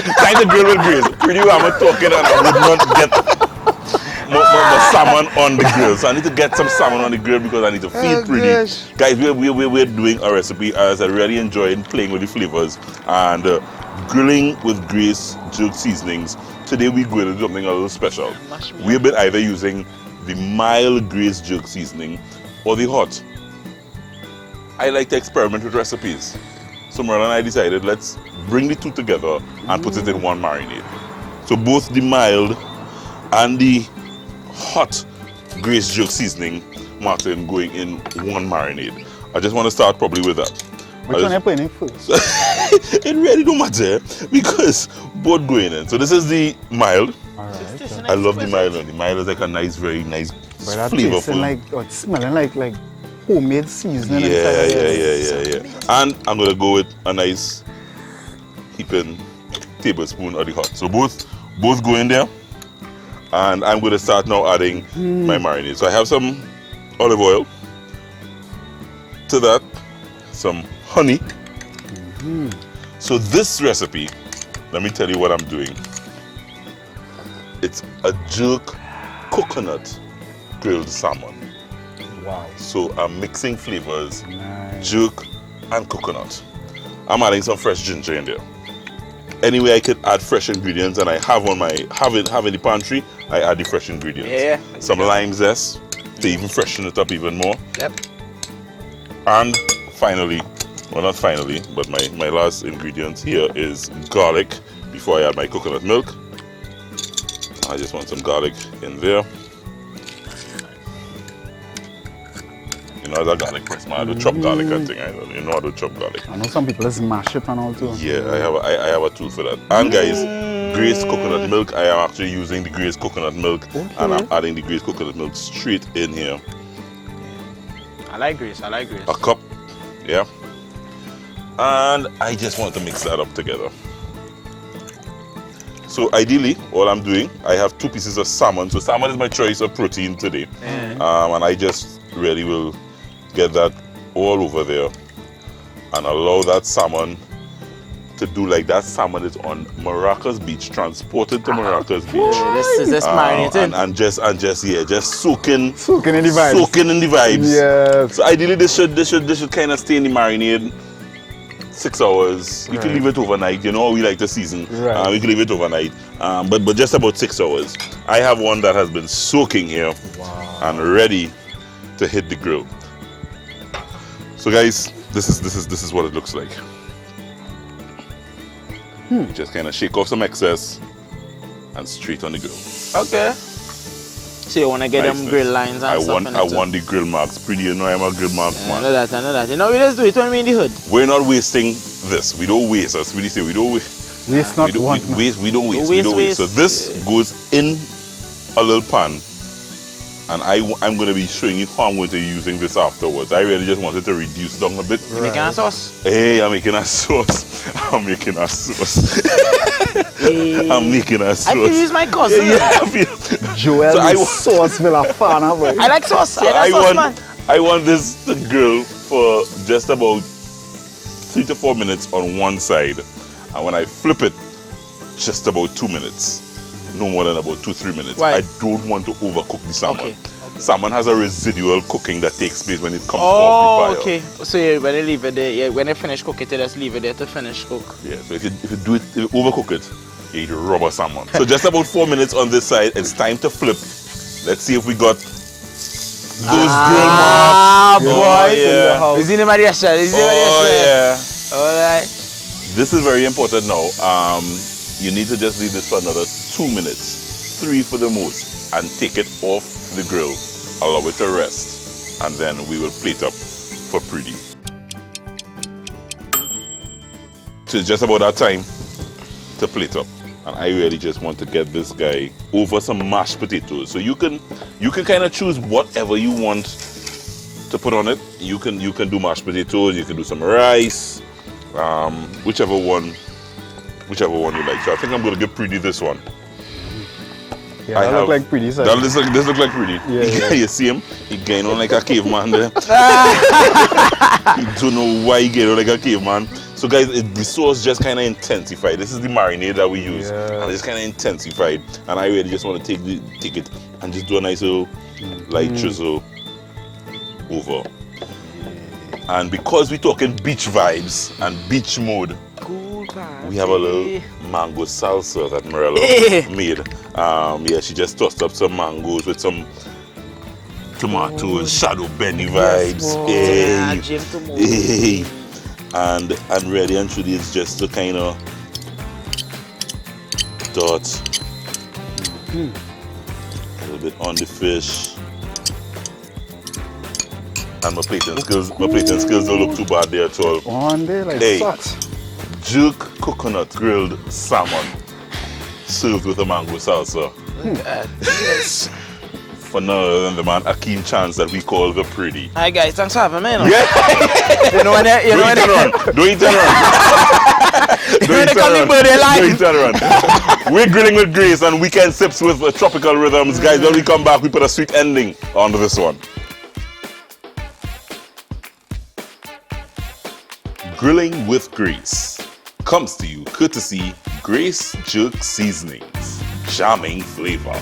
Time to grill with Grace. Pretty well, I'm talking and I would not get more salmon on the grill. So I need to get some salmon on the grill because I need to feed Pretty. Gosh. Guys, we're doing a recipe as I really enjoyed playing with the flavors and grilling with Grace jerk seasonings. Today we're going to do something a little special. We've been either using the mild Grace jerk seasoning or the hot. I like to experiment with recipes. So Merle and I decided let's bring the two together and put it in one marinade. So both the mild and the hot Grace jerk seasoning, Martin, going in one marinade. I just want to start probably with that. Which one are you putting in first? It really don't matter because both going in. So this is the mild. Alright. I love the mild one. The mild is like a nice, very nice, But that flavorful. tasting like, it's smelling like homemade seasoning. Yeah. And I'm gonna go with a nice heaping tablespoon of the hot. So both go in there. And I'm gonna start now adding my marinade. So I have some olive oil. To that, some honey. So this recipe, let me tell you what I'm doing. It's a jerk coconut grilled salmon. Wow. So I'm mixing flavors, Nice. jerk and coconut. I'm adding some fresh ginger in there. Anyway, I could add fresh ingredients, and I have on my have in the pantry. I add the fresh ingredients. Yeah. Some lime zest to even freshen it up even more. Yep. And finally, well, not finally, but my last ingredient here is garlic. Before I add my coconut milk, I just want some garlic in there. You know, as a garlic press, man, I do chop garlic and thing. You know, I do chop garlic. I know some people just mash it and all too. Yeah, I have a tool for that. And guys, Grace coconut milk. I am actually using the Grace coconut milk, and I'm adding the Grace coconut milk straight in here. I like Grace. A cup, yeah. And I just want to mix that up together. So ideally, all I'm doing, I have 2 pieces of salmon. So salmon is my choice of protein today. And I just really will get that all over there and allow that salmon to do like that. Salmon is on Maracas Beach, transported to Maracas Beach. This is marinated. And just soaking in the vibes. Soaking in the vibes. Yes. So ideally this should kind of stay in the marinade 6 hours. You can leave it overnight. You know we like to season. Right. We can leave it overnight. But just about 6 hours. I have one that has been soaking here and ready to hit the grill. So guys, this is what it looks like. You just kind of shake off some excess and straight on the grill. Okay. So you want to get them grill lines and stuff? I want the grill marks. Pretty, you know I'm a grill marks man. I know that. You know, we just do it when we're in the hood. We're not wasting this. We don't waste. As we say, we don't waste. Waste not one. We don't waste. So this goes in a little pan. And I'm going to be showing you how I'm going to be using this afterwards. I really just wanted to reduce down a bit. You making a sauce? Hey, I'm making a sauce. I'm making a sauce. I'm making a sauce. I can use my cousin. Joel sauce Villa fan. I like sauce. I want this to grill for just about 3 to 4 minutes on one side. And when I flip it, just about 2 minutes. No more than about 2-3 minutes. Why? I don't want to overcook the salmon. Okay. Salmon has a residual cooking that takes place when it comes off the fire. Okay. So when you leave it there, when you finish cook it, you just leave it there to finish cook. Yeah. So if you overcook it, you eat rubber salmon. So just about 4 minutes on this side. It's time to flip. Let's see if we got those grill marks. Boy. Yeah. Is it in my restaurant? Yeah. All right. This is very important now. You need to just leave this for another 2 minutes, 3 for the most, and take it off the grill. Allow it to rest, and then we will plate up for Preedy. So it's just about that time to plate up, and I really just want to get this guy over some mashed potatoes. So you can kind of choose whatever you want to put on it. You can do mashed potatoes. You can do some rice, whichever one you like. So I think I'm going to give Preedy this one. Yeah, that look like Preedy. This look like Preedy. Yeah. You see him? He getting on like a caveman there. You don't know why he getting on like a caveman. So So guys, the sauce just kind of intensified. This is the marinade that we use, and it's kind of intensified. And I really just want to take it and just do a nice little light drizzle over. And because we're talking beach vibes and beach mode, Cool party. we have a little mango salsa that Morello made. Yeah, she just tossed up some mangoes with some tomatoes, shadow benny vibes. Yeah, Jim tomato. Hey. And really and truly it's just to kind of dot a little bit on the fish. And my plating skills don't look too bad there at all. On there like Hey. socks. Jerk coconut grilled salmon served with a mango salsa. Yes. For none other than the man Akeem Chance that we call the Preedy. Hi guys, thanks for having me. Yeah. You know when they, you know when they, Don't eat and run. when they call me birthday Don't live. eat and run. We're grilling with grace and weekend sips with tropical rhythms. Guys, when we come back, we put a sweet ending on this one. Grilling with Grace comes to you courtesy Grace Jerk Seasonings. Charming flavor.